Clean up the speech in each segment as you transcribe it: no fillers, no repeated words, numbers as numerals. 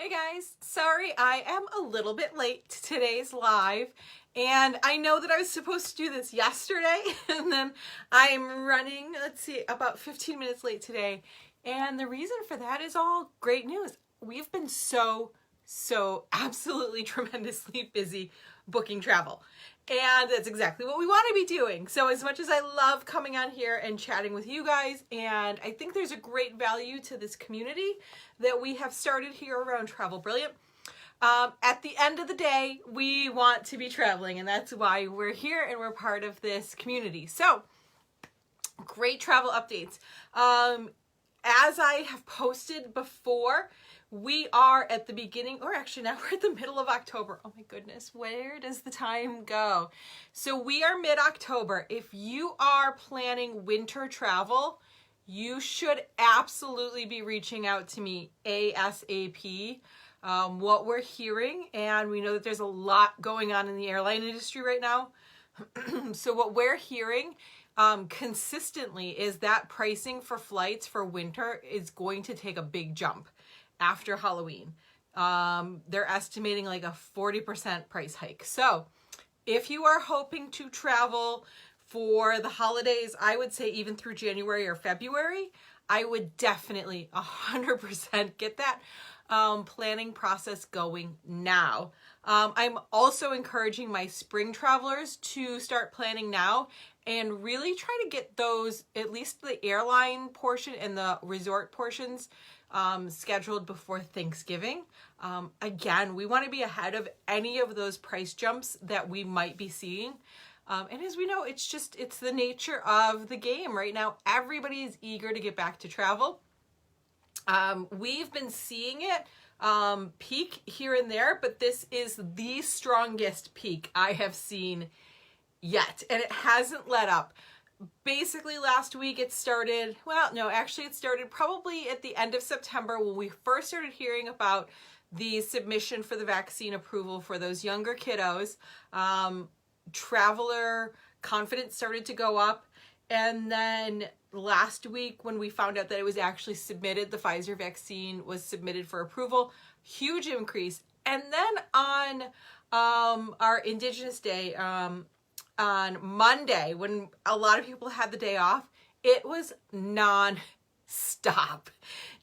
Hey guys, sorry I am a little bit late to today's live, and I know that I was supposed to do this yesterday and then I'm running, about 15 minutes late today, and the reason for that is all great news. We've been so absolutely tremendously busy booking travel. And that's exactly what we want to be doing. So as much as I love coming on here and chatting with you guys, and I think there's a great value to this community that we have started here around Travel Brilliant, at the end of the day, we want to be traveling, and that's why we're here and we're part of this community. So great travel updates. As I have posted before, we are at the beginning, or actually now we're at the middle of October. Oh my goodness, where does the time go? So we are mid-October. If you are planning winter travel, you should absolutely be reaching out to me ASAP. What we're hearing, and we know that there's a lot going on in the airline industry right now. So what we're hearing consistently is that pricing for flights for winter is going to take a big jump after Halloween. They're estimating like a 40% price hike. So if you are hoping to travel for the holidays, I would say even through January or February, I would definitely 100% get that planning process going now. I'm also encouraging my spring travelers to start planning now and really try to get those, at least the airline portion and the resort portions, scheduled before Thanksgiving. Again, we want to be ahead of any of those price jumps that we might be seeing. And as we know, it's the nature of the game right now. Everybody is eager to get back to travel. We've been seeing it peak here and there, but this is the strongest peak I have seen yet, and it hasn't let up. Basically last week it started, well, no, actually it started probably at the end of September when we first started hearing about the submission for the vaccine approval for those younger kiddos. Traveler confidence started to go up, and then last week when we found out that it was actually submitted, the Pfizer vaccine was submitted for approval, huge increase. And then on our Indigenous Day, on Monday, when a lot of people had the day off, it was non-stop,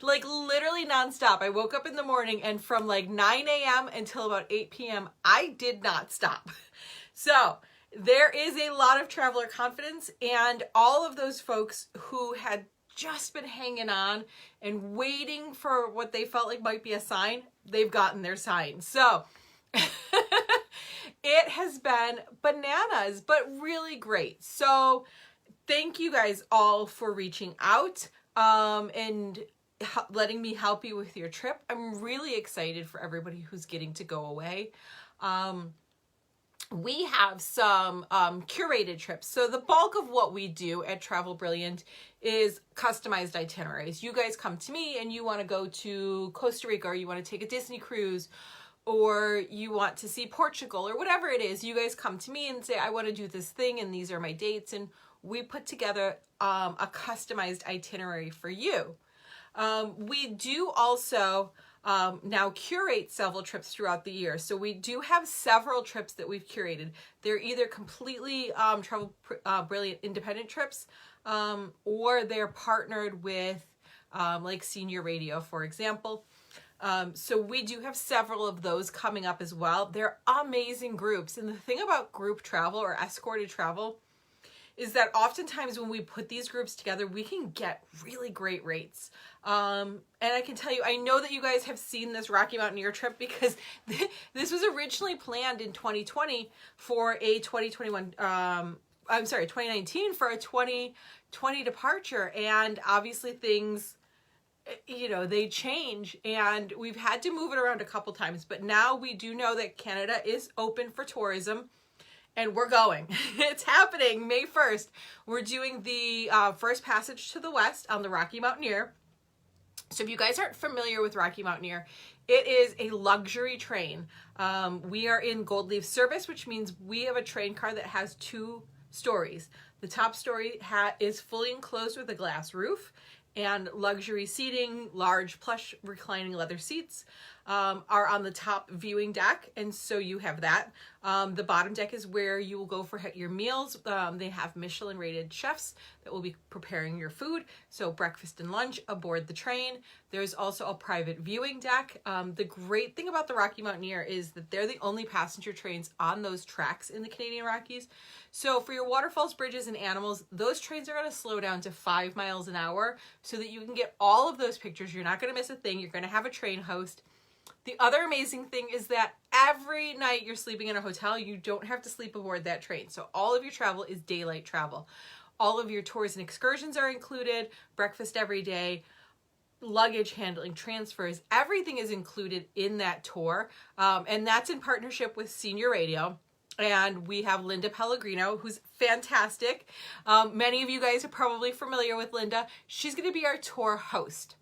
like literally non-stop. I woke up in the morning and from like 9 a.m. until about 8 p.m. I did not stop. So there is a lot of traveler confidence, and all of those folks who had just been hanging on and waiting for what they felt like might be a sign, they've gotten their sign. So it has been bananas, but really great. So thank you guys all for reaching out and letting me help you with your trip. I'm really excited for everybody who's getting to go away. We have some curated trips. So the bulk of what we do at Travel Brilliant is customized itineraries. You guys come to me and you want to go to Costa Rica, or you want to take a Disney cruise, or you want to see Portugal, or whatever it is. You guys come to me and say, I want to do this thing and these are my dates, and we put together a customized itinerary for you. We do also now curate several trips throughout the year. So we do have several trips that we've curated. They're either completely Travel Brilliant independent trips, or they're partnered with like Senior Radio, for example. So we do have several of those coming up as well. They're amazing groups. And the thing about group travel or escorted travel is that oftentimes when we put these groups together, we can get really great rates. And I can tell you, I know that you guys have seen this Rocky Mountaineer trip, because this was originally planned in 2020 for a 2019 for a 2020 departure. And obviously things, you know, they change, and we've had to move it around a couple times, but now we do know that Canada is open for tourism. And we're going. It's happening May 1st. We're doing the first passage to the west on the Rocky Mountaineer. So if you guys aren't familiar with Rocky Mountaineer, it is a luxury train. We are in Gold Leaf service, which means we have a train car that has 2 stories. The top story is fully enclosed with a glass roof, and luxury seating, large plush reclining leather seats are on the top viewing deck, and so you have that. The bottom deck is where you will go for your meals. They have Michelin rated chefs that will be preparing your food, so breakfast and lunch aboard the train. There's also a private viewing deck. The great thing about the Rocky Mountaineer is that they're the only passenger trains on those tracks in the Canadian Rockies. So for your waterfalls, bridges, and animals, those trains are going to slow down to 5 miles an hour so that you can get all of those pictures. You're not going to miss a thing. You're going to have a train host. The other amazing thing is that every night you're sleeping in a hotel, you don't have to sleep aboard that train. So all of your travel is daylight travel. All of your tours and excursions are included, breakfast every day, luggage handling, transfers, everything is included in that tour. And that's in partnership with Senior Radio. And we have Linda Pellegrino, who's fantastic. Many of you guys are probably familiar with Linda. She's going to be our tour host.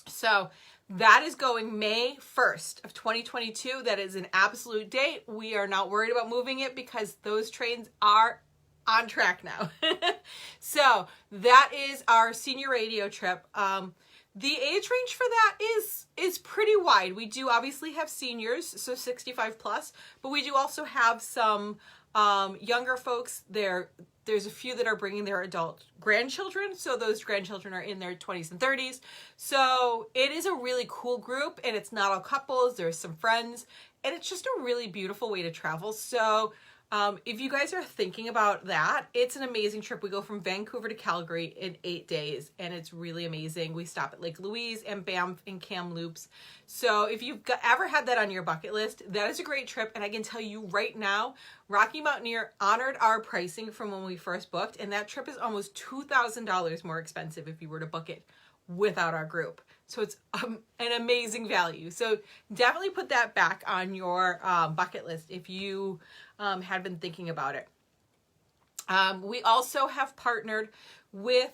So that is going May 1st of 2022. That is an absolute date. We are not worried about moving it because those trains are on track now. So that is our Senior Radio trip. The age range for that is pretty wide. We do obviously have seniors, so 65 plus, but we do also have some younger folks there. There's a few that are bringing their adult grandchildren, so those grandchildren are in their 20s and 30s. So it is a really cool group, and it's not all couples. There's some friends, and it's just a really beautiful way to travel. So if you guys are thinking about that, it's an amazing trip. We go from Vancouver to Calgary in 8 days, and it's really amazing. We stop at Lake Louise and Banff and Kamloops. So if you've ever had that on your bucket list, that is a great trip. And I can tell you right now, Rocky Mountaineer honored our pricing from when we first booked, and that trip is almost $2,000 more expensive if you were to book it without our group. So it's an amazing value. So definitely put that back on your bucket list if you had been thinking about it. We also have partnered with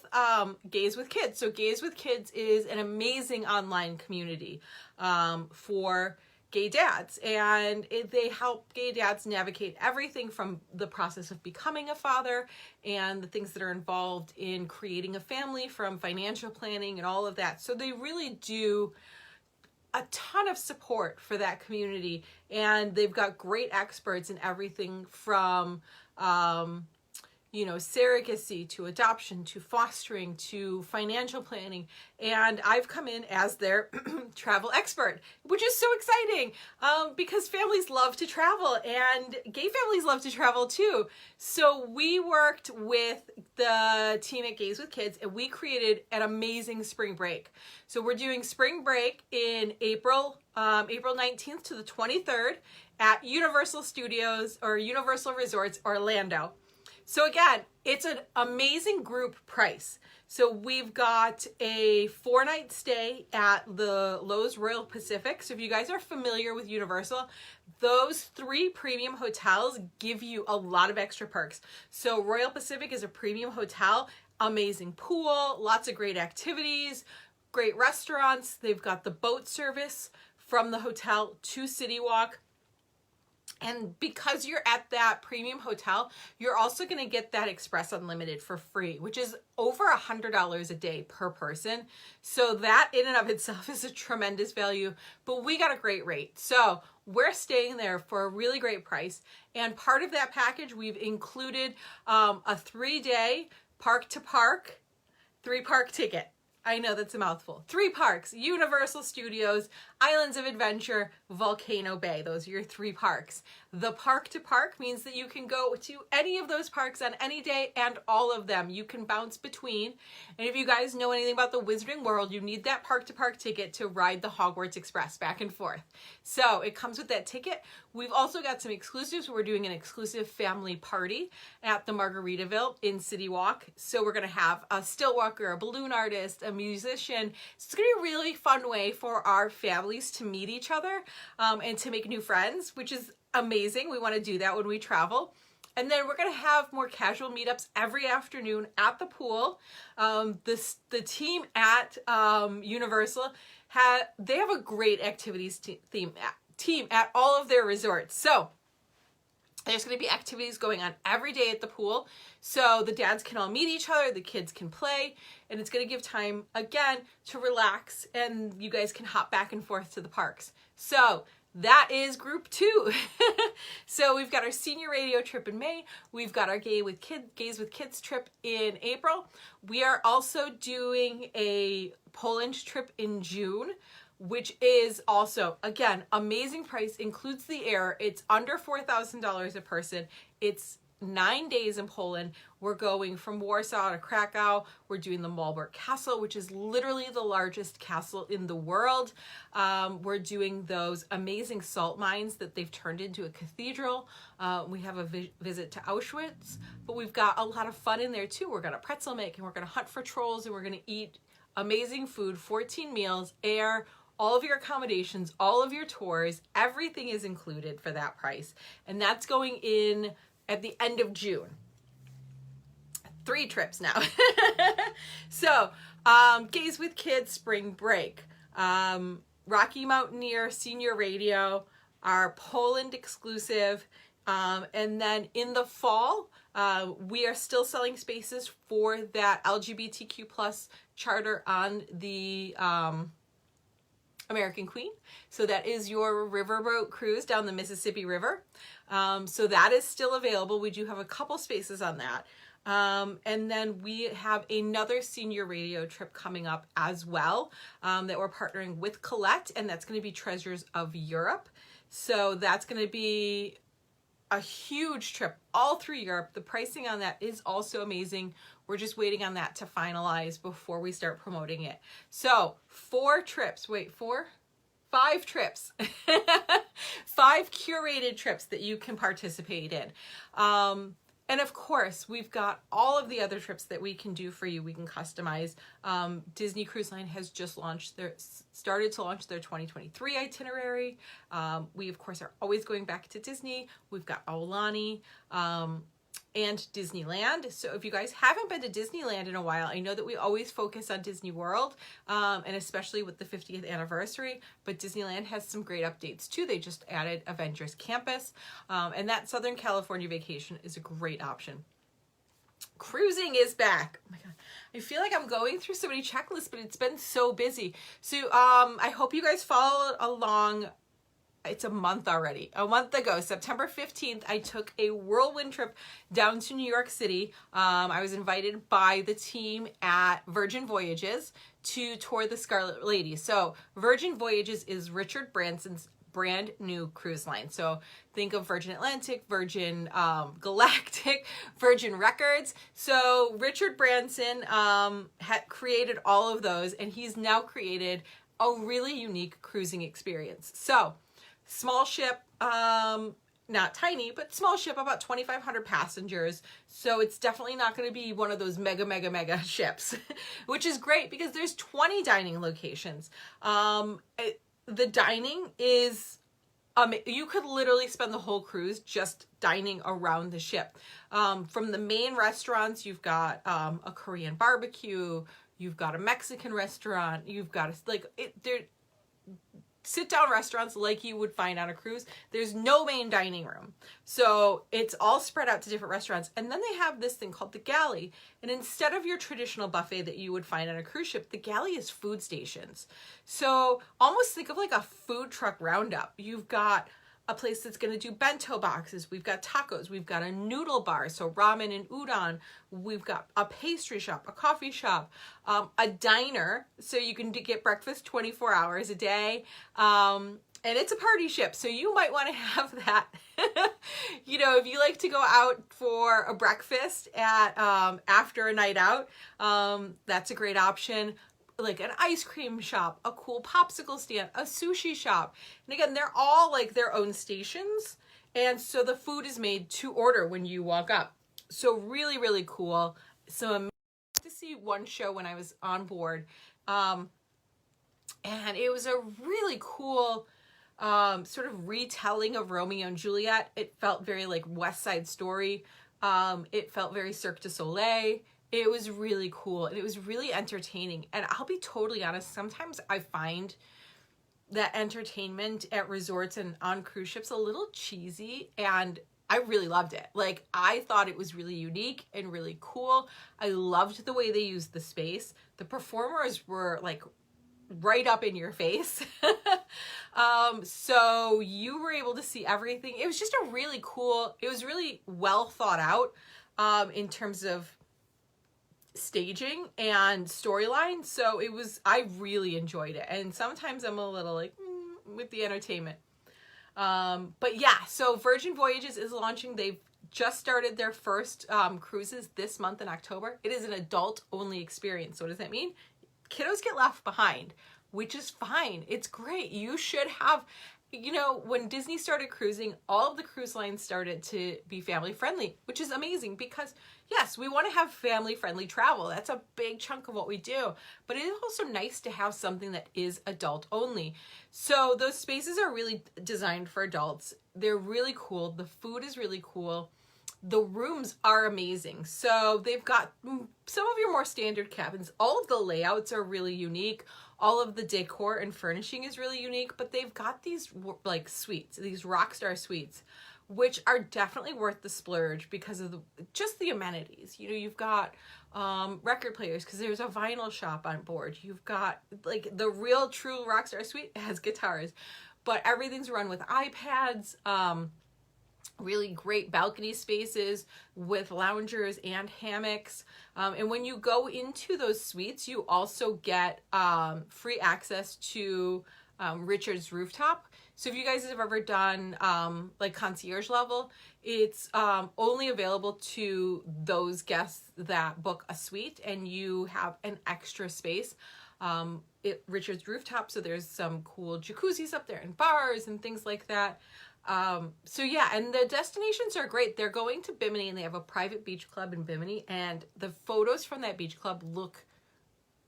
Gays with Kids. So Gays with Kids is an amazing online community for gay dads, and they help gay dads navigate everything from the process of becoming a father and the things that are involved in creating a family, from financial planning and all of that. So they really do a ton of support for that community, and they've got great experts in everything from surrogacy to adoption to fostering to financial planning. And I've come in as their travel expert, which is so exciting because families love to travel, and gay families love to travel too. So we worked with the team at Gays with Kids, and we created an amazing spring break. So we're doing spring break in April 19th to the 23rd at Universal Studios or Universal Resorts Orlando. So again, it's an amazing group price. So we've got a 4-night stay at the Loews Royal Pacific. So if you guys are familiar with Universal, those 3 premium hotels give you a lot of extra perks. So Royal Pacific is a premium hotel, amazing pool, lots of great activities, great restaurants. They've got the boat service from the hotel to City Walk. And because you're at that premium hotel, you're also going to get that Express Unlimited for free, which is over $100 a day per person. So that in and of itself is a tremendous value, but we got a great rate. So we're staying there for a really great price. And part of that package, we've included a 3-day park to park, 3-park ticket. I know that's a mouthful. 3 parks: Universal Studios, Islands of Adventure, Volcano Bay. Those are your 3 parks. The park to park means that you can go to any of those parks on any day, and all of them. You can bounce between. And if you guys know anything about the Wizarding World, you need that park to park ticket to ride the Hogwarts Express back and forth. So it comes with that ticket. We've also got some exclusives. We're doing an exclusive family party at the Margaritaville in City Walk. So we're going to have a still walker, a balloon artist, a musician. So it's going to be a really fun way for our families to meet each other and to make new friends, which is amazing. We want to do that when we travel. And then we're going to have more casual meetups every afternoon at the pool. The team at Universal, they have a great activities team at all of their resorts. So There's going to be activities going on every day at the pool, so the dads can all meet each other, the kids can play, and it's going to give time, again, to relax, and you guys can hop back and forth to the parks. So that is group 2. So we've got our senior radio trip in May. We've got our Gays with Kids trip in April. We are also doing a Poland trip in June, which is also, again, amazing price, includes the air. It's under $4,000 a person. It's 9 days in Poland. We're going from Warsaw to Krakow. We're doing the Malbork Castle, which is literally the largest castle in the world. We're doing those amazing salt mines that they've turned into a cathedral. We have a visit to Auschwitz, but we've got a lot of fun in there too. We're gonna pretzel make, and we're gonna hunt for trolls, and we're gonna eat amazing food, 14 meals, air, all of your accommodations, all of your tours, everything is included for that price. And that's going in at the end of June. 3 trips now. So, Gays with Kids Spring Break, Rocky Mountaineer Senior Radio, our Poland exclusive, and then in the fall, we are still selling spaces for that LGBTQ plus charter on the American Queen. So that is your riverboat cruise down the Mississippi River. So that is still available. We do have a couple spaces on that. And then we have another senior radio trip coming up as well, that we're partnering with Colette, and that's going to be Treasures of Europe. So that's going to be a huge trip all through Europe. The pricing on that is also amazing. We're just waiting on that to finalize before we start promoting it. So 5 trips. 5 curated trips that you can participate in. And of course, we've got all of the other trips that we can do for you. We can customize. Disney Cruise Line has just started to launch their 2023 itinerary. We, of course, are always going back to Disney. We've got Aulani and Disneyland. So if you guys haven't been to Disneyland in a while, I know that we always focus on Disney World, and especially with the 50th anniversary, but Disneyland has some great updates too. They just added Avengers Campus, and that Southern California vacation is a great option. Cruising is back. Oh my God. I feel like I'm going through so many checklists, but it's been so busy. So I hope you guys followed along. It's a month already. A month ago, September 15th, I took a whirlwind trip down to New York City. I was invited by the team at Virgin Voyages to tour the Scarlet Lady. So Virgin Voyages is Richard Branson's brand new cruise line. So think of Virgin Atlantic, Virgin Galactic, Virgin Records. So Richard Branson had created all of those, and he's now created a really unique cruising experience. So small ship, not tiny, but small ship, about 2,500 passengers. So it's definitely not going to be one of those mega ships, which is great because there's 20 dining locations. The dining is, you could literally spend the whole cruise just dining around the ship. From the main restaurants, you've got a Korean barbecue, you've got a Mexican restaurant, you've got sit-down restaurants like you would find on a cruise. There's no main dining room. So it's all spread out to different restaurants. And then they have this thing called the galley. And instead of your traditional buffet that you would find on a cruise ship, the galley is food stations. So almost think of like a food truck roundup. You've got a place that's going to do bento boxes. We've got tacos. We've got a noodle bar, so ramen and udon. We've got a pastry shop, a coffee shop, a diner, so you can get breakfast 24 hours a day. And it's a party ship, so you might want to have that. You know, if you like to go out for a breakfast at after a night out, that's a great option. Like an ice cream shop, a cool popsicle stand, a sushi shop. And again, they're all like their own stations. And so the food is made to order when you walk up. So really cool. So I'm to see one show when I was on board. And it was a really cool sort of retelling of Romeo and Juliet. It felt very like West Side Story. It felt very Cirque du Soleil. It was really cool, and it was really entertaining. And I'll be totally honest, sometimes I find that entertainment at resorts and on cruise ships a little cheesy, and I really loved it. Like, I thought it was really unique and really cool. I loved the way they used the space. The performers were like right up in your face. So you were able to see everything. It was just a really cool, it was really well thought out in terms of staging and storyline. So it was, I really enjoyed it. And sometimes I'm a little like with the entertainment. But yeah, so Virgin Voyages is launching. They've just started their first cruises this month in October. It is an adult only experience. So what does that mean? Kiddos get left behind, which is fine. It's great. You should have, you know, when Disney started cruising, all of the cruise lines started to be family friendly, which is amazing because yes, we want to have family friendly travel. That's a big chunk of what we do, but it is also nice to have something that is adult only. So those spaces are really designed for adults. They're really cool. The food is really cool. The rooms are amazing. So they've got some of your more standard cabins. All of the layouts are really unique. All of the decor and furnishing is really unique, but they've got these like suites, these Rockstar suites, which are definitely worth the splurge because of just the amenities. You know, you've got record players because there's a vinyl shop on board. You've got like the real true Rockstar suite has guitars, but everything's run with iPads. Really great balcony spaces with loungers and hammocks. And when you go into those suites, you also get free access to Richard's Rooftop. So if you guys have ever done like concierge level, it's only available to those guests that book a suite and you have an extra space. Richard's Rooftop, so there's some cool jacuzzis up there and bars and things like that. So yeah, and the destinations are great. They're going to Bimini and they have a private beach club in Bimini and the photos from that beach club look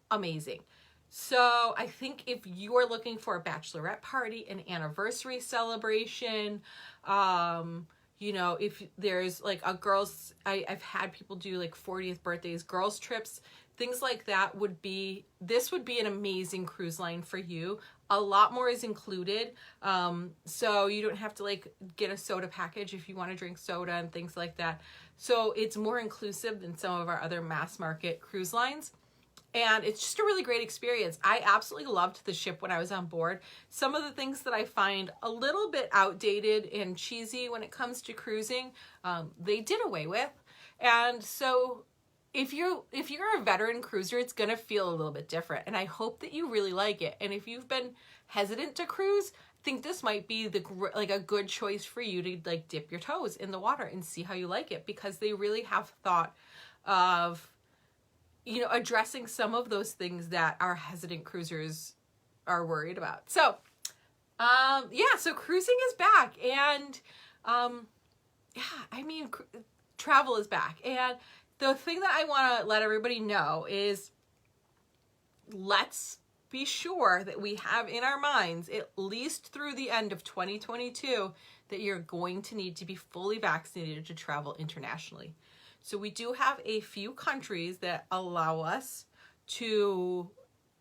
amazing. So I think if you are looking for a bachelorette party, an anniversary celebration, you know, if there's like a girls, I've had people do like 40th birthdays, girls trips, things like that this would be an amazing cruise line for you. A lot more is included. So you don't have to like get a soda package if you want to drink soda and things like that. So it's more inclusive than some of our other mass market cruise lines. And it's just a really great experience. I absolutely loved the ship when I was on board. Some of the things that I find a little bit outdated and cheesy when it comes to cruising, they did away with. And so if you're a veteran cruiser, it's gonna feel a little bit different. And I hope that you really like it. And if you've been hesitant to cruise, I think this might be like a good choice for you to like dip your toes in the water and see how you like it, because they really have thought of, you know, addressing some of those things that our hesitant cruisers are worried about. So, yeah, so cruising is back, and yeah, I mean, travel is back. And the thing that I want to let everybody know is let's be sure that we have in our minds, at least through the end of 2022, that you're going to need to be fully vaccinated to travel internationally. So we do have a few countries that allow us to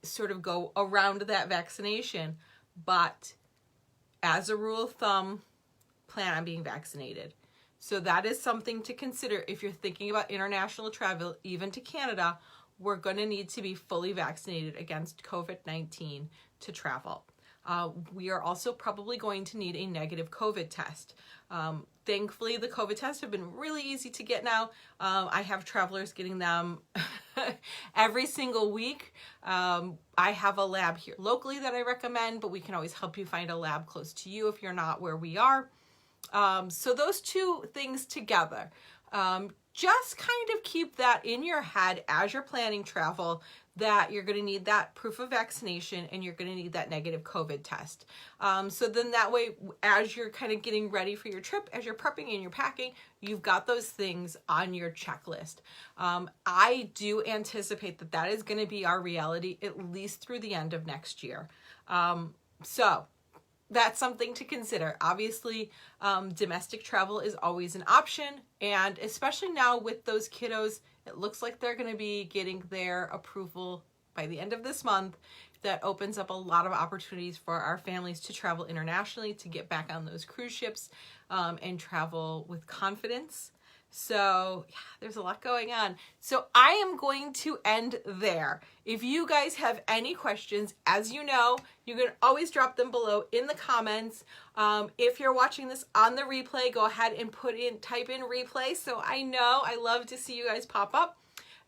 sort of go around that vaccination, but as a rule of thumb, plan on being vaccinated. So that is something to consider if you're thinking about international travel, even to Canada. We're going to need to be fully vaccinated against COVID-19 to travel. We are also probably going to need a negative COVID test. Thankfully, the COVID tests have been really easy to get now. I have travelers getting them every single week. I have a lab here locally that I recommend, but we can always help you find a lab close to you if you're not where we are. So those two things together, just kind of keep that in your head as you're planning travel, that you're going to need that proof of vaccination and you're going to need that negative COVID test. So then that way, as you're kind of getting ready for your trip, as you're prepping and you're packing, you've got those things on your checklist. I do anticipate that that is going to be our reality at least through the end of next year. So that's something to consider. Obviously, domestic travel is always an option, and especially now with those kiddos, it looks like they're going to be getting their approval by the end of this month that opens up a lot of opportunities for our families to travel internationally, to get back on those cruise ships and travel with confidence. So yeah, there's a lot going on. So I am going to end there. If you guys have any questions, as you know, you can always drop them below in the comments. If you're watching this on the replay, go ahead and type in replay. So I know, I love to see you guys pop up.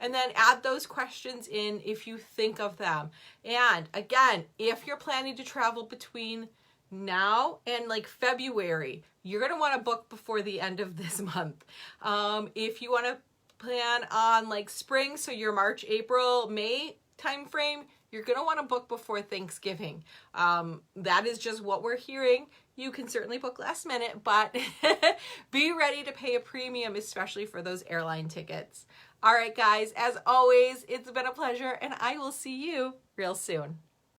And then add those questions in if you think of them. And again, if you're planning to travel between now and like February, you're going to want to book before the end of this month. If you want to plan on like spring, so your March, April, May time frame, you're going to want to book before Thanksgiving. That is just what we're hearing. You can certainly book last minute, but be ready to pay a premium, especially for those airline tickets. All right, guys, as always, it's been a pleasure, and I will see you real soon.